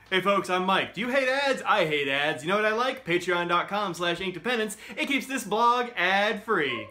Hey folks, I'm Mike. Do you hate ads? I hate ads. You know what I like? Patreon.com/inkdependence. It keeps this blog ad-free.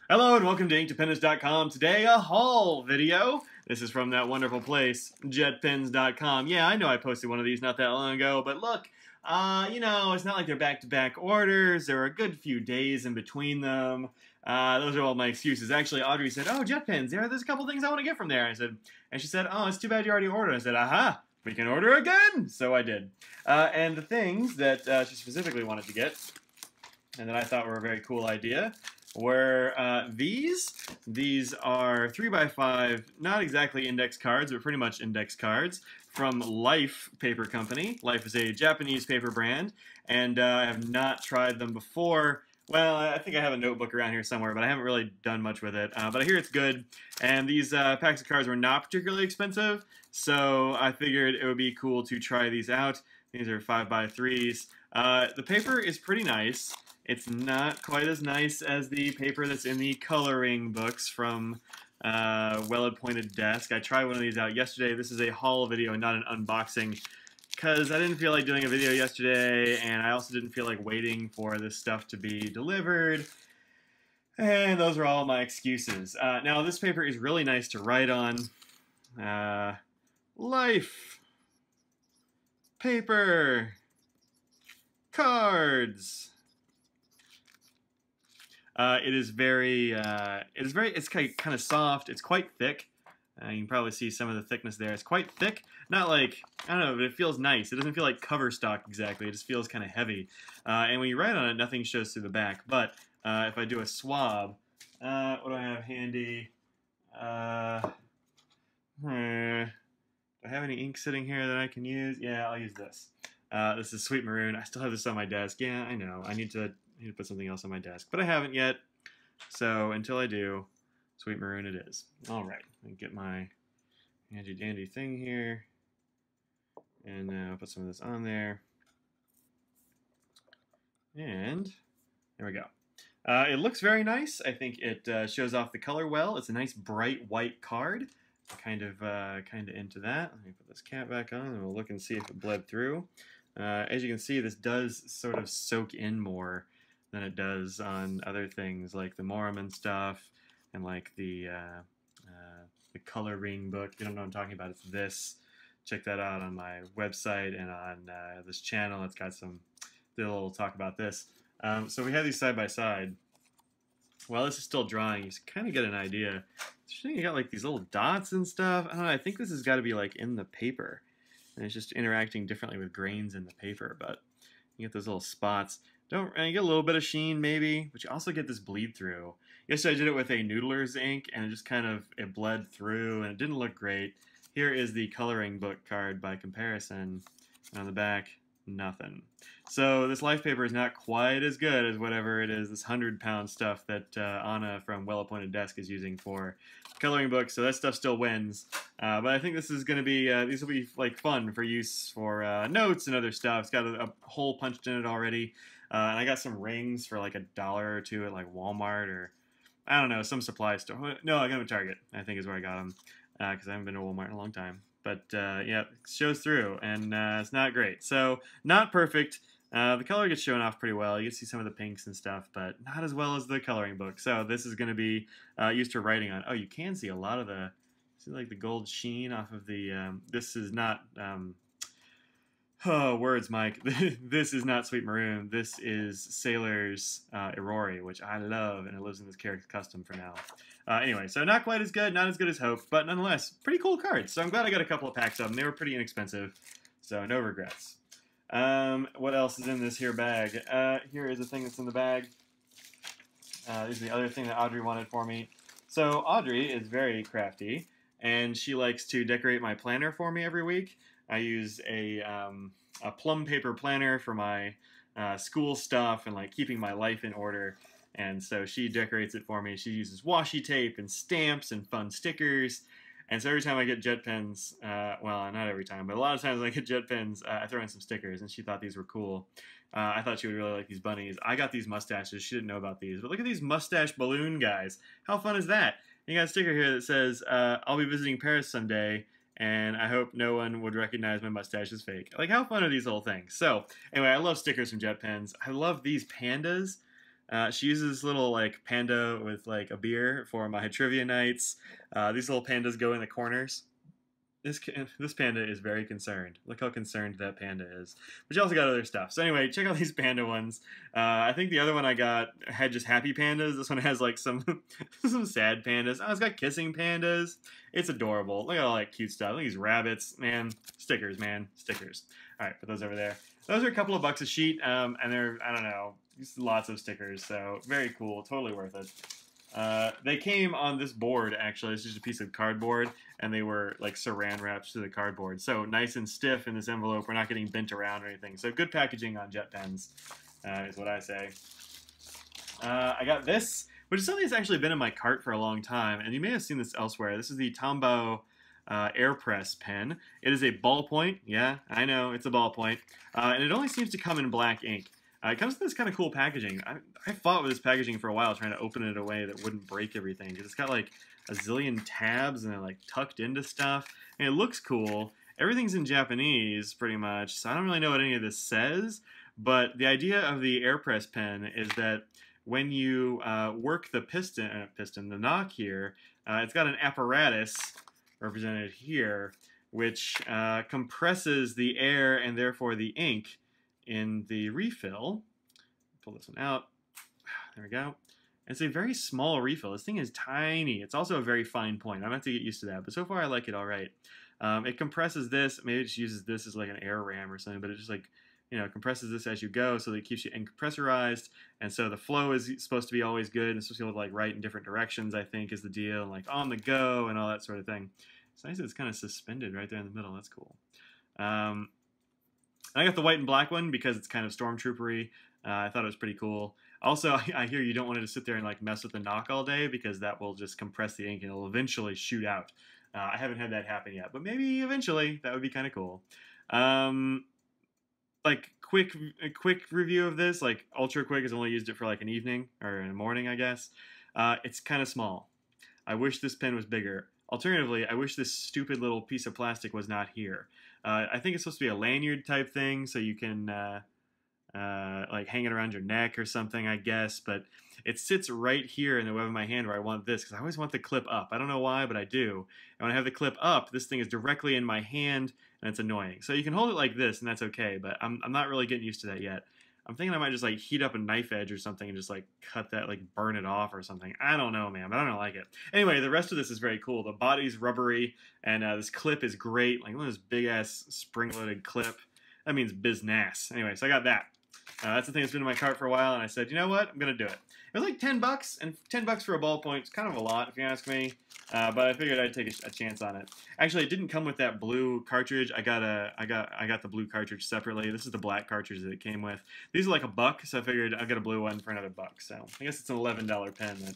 Hello and welcome to inkdependence.com. Today, a haul video. This is from that wonderful place, JetPens.com. Yeah, I know I posted one of these not that long ago, but look, it's not like they're back-to-back orders. There are a good few days in between them. Those are all my excuses. Actually, Audrey said, "Oh, JetPens, there's a couple things I want to get from there." And she said, "Oh, it's too bad you already ordered." I said, "Aha, we can order again." So I did. And the things that she specifically wanted to get, and that I thought were a very cool idea, were these. These are 3x5, not exactly index cards, but pretty much index cards from Life Paper Company. Life is a Japanese paper brand, and I have not tried them before. Well, I think I have a notebook around here somewhere, but I haven't really done much with it. But I hear it's good, and these packs of cards were not particularly expensive, so I figured it would be cool to try these out. These are 5x3s. The paper is pretty nice. It's not quite as nice as the paper that's in the coloring books from Ballpoint Desk. I tried one of these out yesterday. This is a haul video and not an unboxing, because I didn't feel like doing a video yesterday, and I also didn't feel like waiting for this stuff to be delivered. And those are all my excuses. Now, this paper is really nice to write on. Life. Paper. Cards. It's kind of soft. It's quite thick. You can probably see some of the thickness there. It's quite thick. Not like, I don't know, but it feels nice. It doesn't feel like cover stock exactly. It just feels kind of heavy. And when you write on it, nothing shows through the back. But if I do a swab, what do I have handy? Do I have any ink sitting here that I can use? Yeah, I'll use this. This is Sweet Maroon. I still have this on my desk. Yeah, I know. I need to put something else on my desk, but I haven't yet. So until I do, Sweet Maroon it is. All right, let me get my handy dandy thing here, and I'll put some of this on there, and there we go. It looks very nice. I think it shows off the color well. It's a nice bright white card. Kind of into that. Let me put this cap back on, and we'll look and see if it bled through. As you can see, this does sort of soak in more than it does on other things like the Mormon stuff and like the coloring book. You don't know what I'm talking about. It's this. Check that out on my website and on this channel. It's got some little talk about this. So we have these side by side. While this is still drawing, you kind of get an idea. You got like these little dots and stuff. I don't know. I think this has got to be like in the paper, and it's just interacting differently with grains in the paper. But you get those little spots. And you get a little bit of sheen maybe, but you also get this bleed through. Yesterday I did it with a Noodler's ink, and it just it bled through, and it didn't look great. Here is the coloring book card by comparison, and on the back, nothing. So this Life paper is not quite as good as whatever it is, this 100-pound stuff that Anna from Well-Appointed Desk is using for coloring books. So that stuff still wins. But I think this is going to be, these will be like fun for use for notes and other stuff. It's got a hole punched in it already. And I got some rings for like $1 or $2 at like Walmart or, I don't know, some supply store. No, I got them at Target, I think is where I got them, because I haven't been to Walmart in a long time. But yeah, it shows through, and it's not great. So not perfect. The color gets shown off pretty well. You can see some of the pinks and stuff, but not as well as the coloring book. So this is going to be used for writing on. Oh, you can see a lot of see like the gold sheen off of the. This is not. Oh, words, Mike. This is not Sweet Maroon. This is Sailor's Irori, which I love, and it lives in this character custom for now. Anyway, so not quite as good, not as good as hoped, but nonetheless, pretty cool cards. So I'm glad I got a couple of packs of them. They were pretty inexpensive, so no regrets. What else is in this here bag? Here is the thing that's in the bag. This is the other thing that Audrey wanted for me. So Audrey is very crafty, and she likes to decorate my planner for me every week. I use a plum paper planner for my school stuff and like keeping my life in order. And so she decorates it for me. She uses washi tape and stamps and fun stickers. And so every time I get JetPens, well, not every time, but a lot of times when I get JetPens, I throw in some stickers, and she thought these were cool. I thought she would really like these bunnies. I got these mustaches. She didn't know about these. But look at these mustache balloon guys. How fun is that? You got a sticker here that says, I'll be visiting Paris someday, and I hope no one would recognize my mustache as fake. Like, how fun are these little things? So, anyway, I love stickers from JetPens. I love these pandas. She uses this little, like, panda with, like, a beer for my trivia nights. These little pandas go in the corners. This panda is very concerned. Look how concerned that panda is. But you also got other stuff. So anyway, check out these panda ones. I think the other one I got had just happy pandas. This one has like some some sad pandas. Oh, it's got kissing pandas. It's adorable. Look at all that cute stuff. Look at these rabbits. Man, stickers, man. Stickers. All right, put those over there. Those are a couple of bucks a sheet, and they're, I don't know, just lots of stickers. So very cool. Totally worth it. They came on this board, actually. It's just a piece of cardboard, and they were like saran wrapped to the cardboard. So nice and stiff in this envelope. We're not getting bent around or anything. So good packaging on JetPens, is what I say. I got this, which is something that's actually been in my cart for a long time, and you may have seen this elsewhere. This is the Tombow AirPress pen. It is a ballpoint. Yeah, I know, it's a ballpoint. And it only seems to come in black ink. It comes with this kind of cool packaging. I fought with this packaging for a while, trying to open it in a way that wouldn't break everything. Because it's got like a zillion tabs and they're like tucked into stuff. And it looks cool. Everything's in Japanese, pretty much. So I don't really know what any of this says. But the idea of the AirPress pen is that when you work the the knock here, it's got an apparatus represented here, which compresses the air and therefore the ink in the refill. Pull this one out. There we go. It's a very small refill. This thing is tiny. It's also a very fine point. I'm going to have to get used to that, but so far I like it all right. It compresses this. Maybe it just uses this as like an air ram or something, but it just like, you know, compresses this as you go so that it keeps you incompressorized, and so the flow is supposed to be always good. It's supposed to be able to like write in different directions, I think, is the deal, and like on the go and all that sort of thing. It's nice that it's kind of suspended right there in the middle. That's cool. I got the white and black one because it's kind of stormtroopery. I thought it was pretty cool. Also, I hear you don't want it to sit there and like mess with the knock all day because that will just compress the ink and it'll eventually shoot out. I haven't had that happen yet, but maybe eventually. That would be kind of cool. Like a quick review of this, like ultra quick, has only used it for like an evening or in the morning, I guess. It's kind of small. I wish this pen was bigger. Alternatively, I wish this stupid little piece of plastic was not here. I think it's supposed to be a lanyard type thing, so you can like hang it around your neck or something, I guess. But it sits right here in the web of my hand where I want this, because I always want the clip up. I don't know why, but I do. And when I have the clip up, this thing is directly in my hand, and it's annoying. So you can hold it like this, and that's okay, but I'm not really getting used to that yet. I'm thinking I might just like heat up a knife edge or something and just like cut that, like burn it off or something. I don't know, man, but I don't like it. Anyway, the rest of this is very cool. The body's rubbery, and this clip is great. Like, look at this big ass spring-loaded clip. That means business. Anyway, so I got that. That's the thing that's been in my cart for a while, and I said, you know what? I'm gonna do it. It was like $10, and $10 for a ballpoint is kind of a lot, if you ask me. But I figured I'd take a chance on it. Actually, it didn't come with that blue cartridge. I got the blue cartridge separately. This is the black cartridge that it came with. These are like $1, so I figured I'll get a blue one for another $1. So I guess it's an $11 pen that,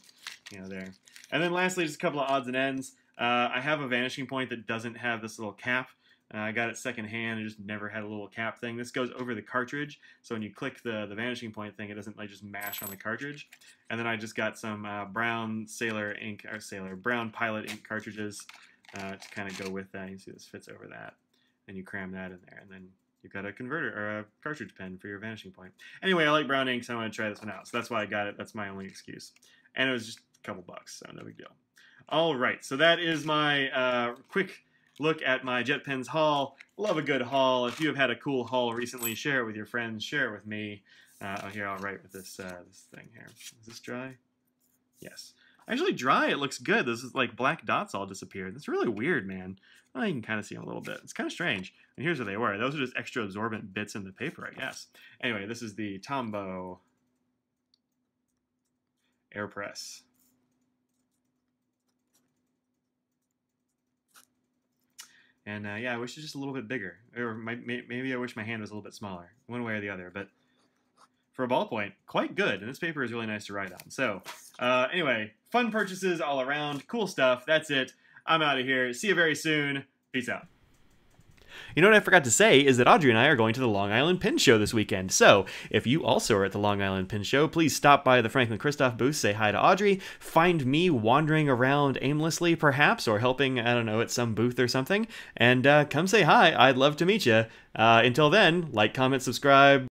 you know, there. And then lastly, just a couple of odds and ends. I have a vanishing point that doesn't have this little cap. I got it secondhand. I just never had a little cap thing. This goes over the cartridge, so when you click the vanishing point thing, it doesn't like just mash on the cartridge. And then I just got some brown brown Pilot ink cartridges to kind of go with that. You can see this fits over that, and you cram that in there, and then you've got a converter or a cartridge pen for your vanishing point. Anyway, I like brown ink, so I want to try this one out. So that's why I got it. That's my only excuse, and it was just a couple bucks, so no big deal. All right, so that is my quick look at my JetPens haul. Love a good haul. If you have had a cool haul recently, share it with your friends. Share it with me. Here, I'll write with this this thing here. Is this dry? Yes. Actually, dry. It looks good. This is like black dots all disappeared. That's really weird, man. Well, you can kind of see them a little bit. It's kind of strange. And here's what they were. Those are just extra absorbent bits in the paper, I guess. Anyway, this is the Tombow AirPress. And yeah, I wish it was just a little bit bigger. Or maybe I wish my hand was a little bit smaller. One way or the other. But for a ballpoint, quite good. And this paper is really nice to write on. So anyway, fun purchases all around. Cool stuff. That's it. I'm out of here. See you very soon. Peace out. You know what I forgot to say is that Audrey and I are going to the Long Island Pin Show this weekend. So if you also are at the Long Island Pin Show, please stop by the Franklin Christoph booth, say hi to Audrey, find me wandering around aimlessly perhaps, or helping, I don't know, at some booth or something, and come say hi. I'd love to meet you. Until then, like, comment, subscribe.